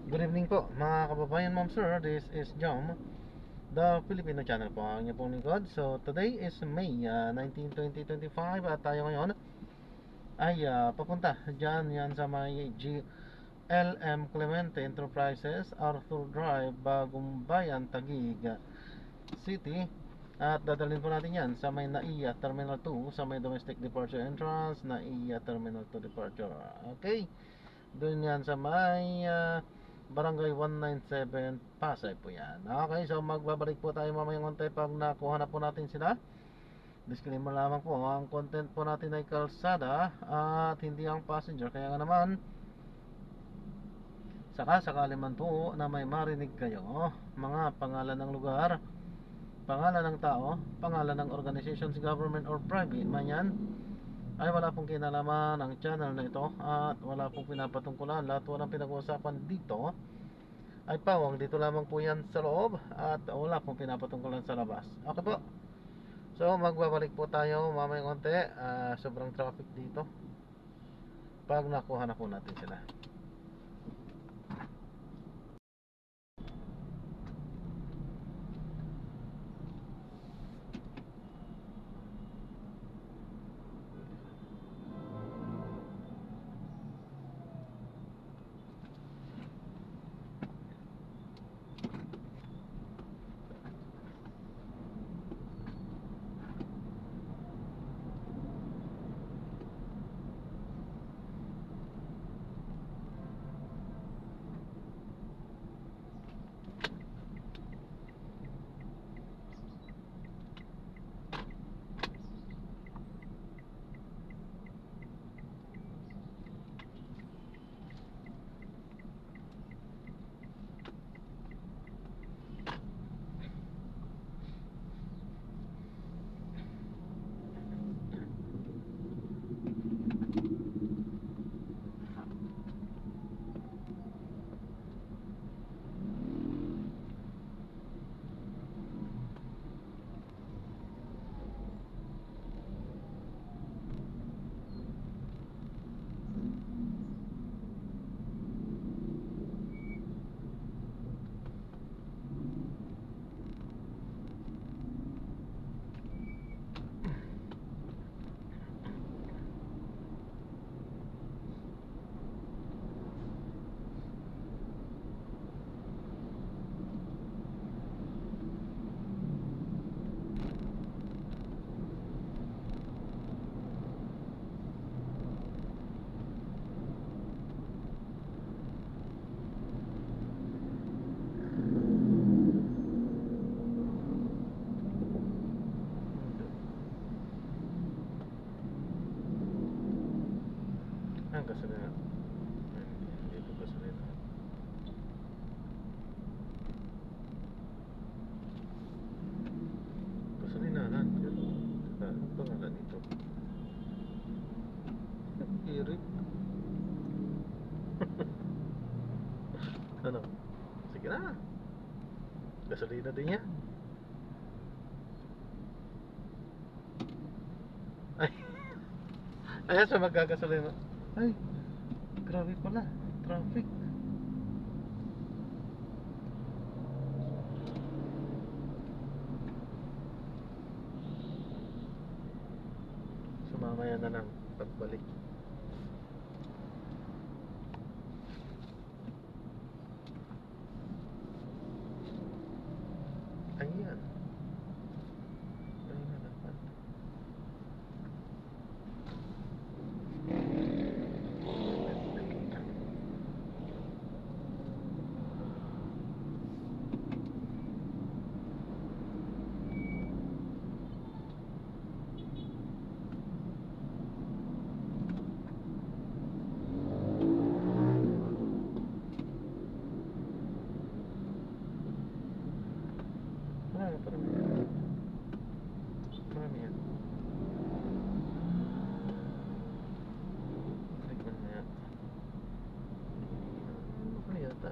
Good evening po mga kababayan, ma'am sir. This is Jom, the Filipino channel po ang inyong pong lingkod. So today is May 19, 2025 at tayo ngayon ay papunta dyan yan sa may GLM Clemente Enterprises, Arthur Drive, Bagong Bayan, Taguig City. At dadalhin po natin yan sa may NAIA Terminal 2, sa may Domestic Departure Entrance, NAIA Terminal 2 Departure. Okay, doon yan sa may Barangay 197 Pasay po yan. Okay, so magbabalik po tayo mamayang konti pag nakuha na po natin sila. Disclaimer lamang po, ang content po natin ay kalsada at hindi ang passenger. Kaya nga naman, sakali man po na may marinig kayo, mga pangalan ng lugar, pangalan ng tao, pangalan ng organizations, government or private man yan, ay wala pong kinalaman ang channel na ito at wala pong pinapatungkulan. Lahat walang pinag-uusapan dito ay pawang dito lamang po yan sa loob at wala pong pinapatungkulan sa labas. Okay po, so magbabalik po tayo mamayang konti. Sobrang traffic dito pag nakuha na po natin sila. Ang gasolina, dito gasolina, gasolinahan ano pangalan nito? Eric. Ano? Sige na, gasolina din yan. Ay, ayan sa magkagasolina. Ay, grabe pala, traffic. So mamaya na lang pagbalik. Ayan, ayun na dapat. Marami pa naman yan. Marami yan. Tignan na yan. Ano pa yata?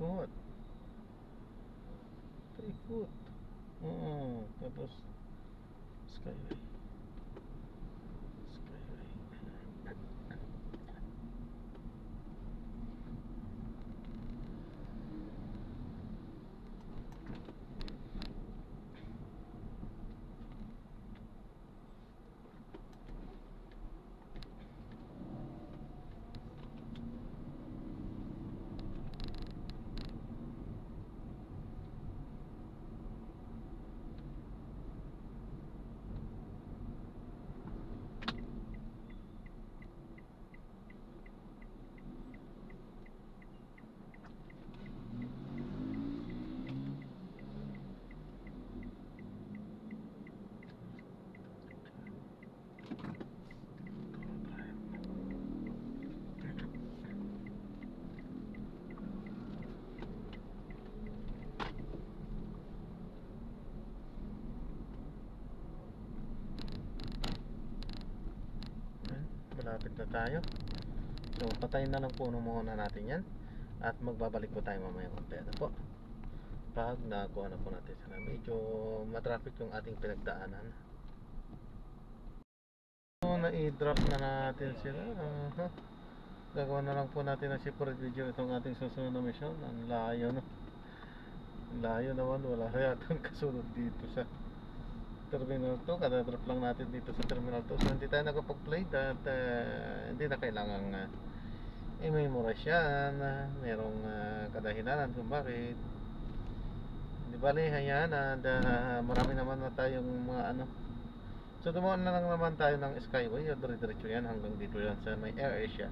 paikot. Paikot. Oo, tapos skyway. Skyway. Malapit na tayo. So patayin na lang po muna natin yan. At magbabalik po tayo mamaya konti na po. Pag nakuha na po natin sila. Medyo matraffic yung ating pinagdaanan. So na-i-drop na natin sila. Gagawa na lang po natin ng separate video itong ating susunod na mission. Ang layo, no? Ang layo naman. Wala yatang kasunod dito sa Terminal 2. Kada-drop lang natin dito sa Terminal 2. So hindi tayo nakapag-play at hindi na kailangang i-memorize yan. Merong kadahilanan kung bakit. Di bali, hayaan. And marami naman na tayong mga ano. So dumaan na lang naman tayo ng Skyway. Dire-diretso yan hanggang dito yan sa may AirAsia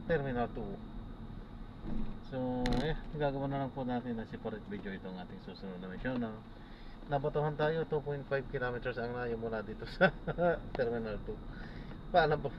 Terminal 2. So gagawin na lang po natin na separate video itong ating susunod na mission, no? Nabatuhan tayo, 2.5 kilometers ang layo mula dito sa Terminal 2. Paalam po.